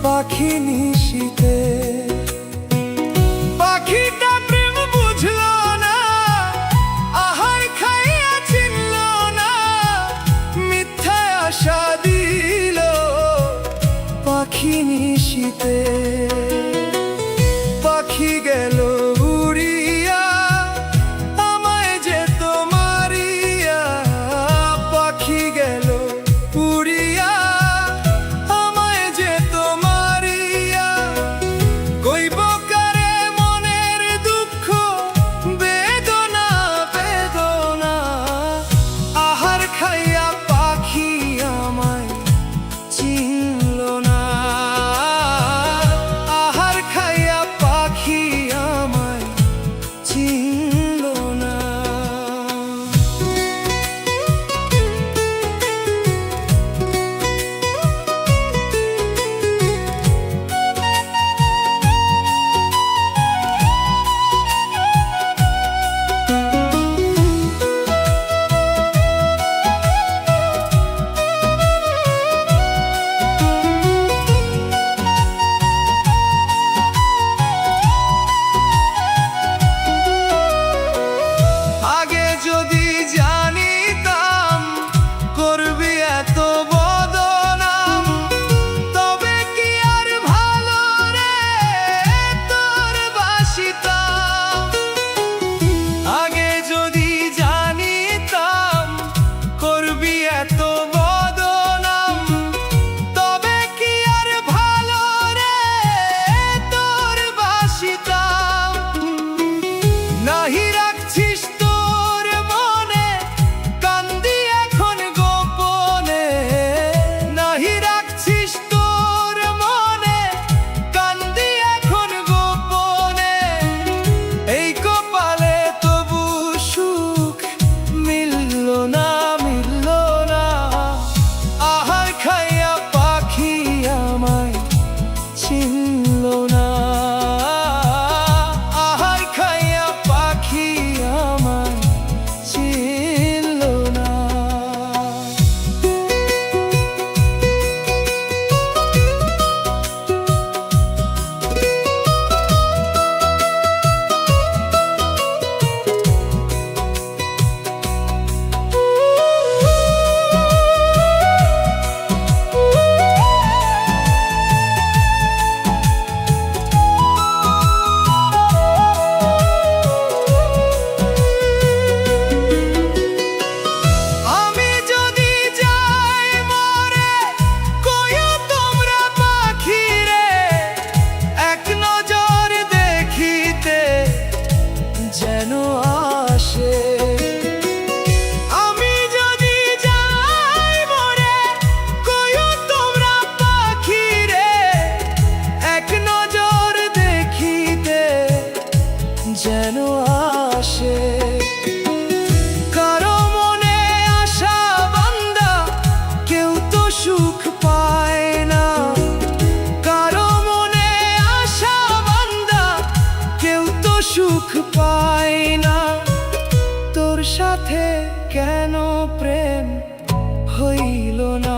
পাখি নিশীথে পাখিটা প্রেম বুঝলো না, আহার খাইয়া চিনল না, মিথ্যায় আশা দিল পাখি নিশীথে। পাখি গেল উড়িয়া আমায় যেত মারিয়া, পাখি গেল উড়িয়া আমায় যেত মারিয়া। কইব কারে মনের দুঃখ বেদনা বেদনা, আহার খাইয়া পাখি আমায় চিনল না, আহার খাইয়া পাখি আমায় চিনল না। আগে যদি জানিতাম করবি এত বদনাম, তবে কি আর ভালো রে তোর বাসিতাম। আগে যদি জানিতাম করবি এত বদনাম, তবে কি আর ভালো রে তোর বাসিতাম। নাহি রাখছিস তোর মনে কান্দি এখন গোপনে, নাহি রাখছিস তোর মনে কান্দি এখন গোপনে। এই কপালে তবু সুখ মিলল না মিলল না, আহার খাইয়া পাখি আমায় চিনল না, আহার খাইয়া পাখি আমায় চিনল না। আমি যদি যাই মরে কইও তোমরা পাখি রে, এক নজর দেখিতে যেন আসে। আমি যদি যাই মরে কইও তোমরা পাখি রে, এক নজর দেখিতে যেন আসে। কারো মনে আশা বান্দা কেউ তো সুখ পায় না, কারো মনে আশা বান্দা কেউ তো সুখ পায় না। তোর সাথে কেন প্রেম হইল না,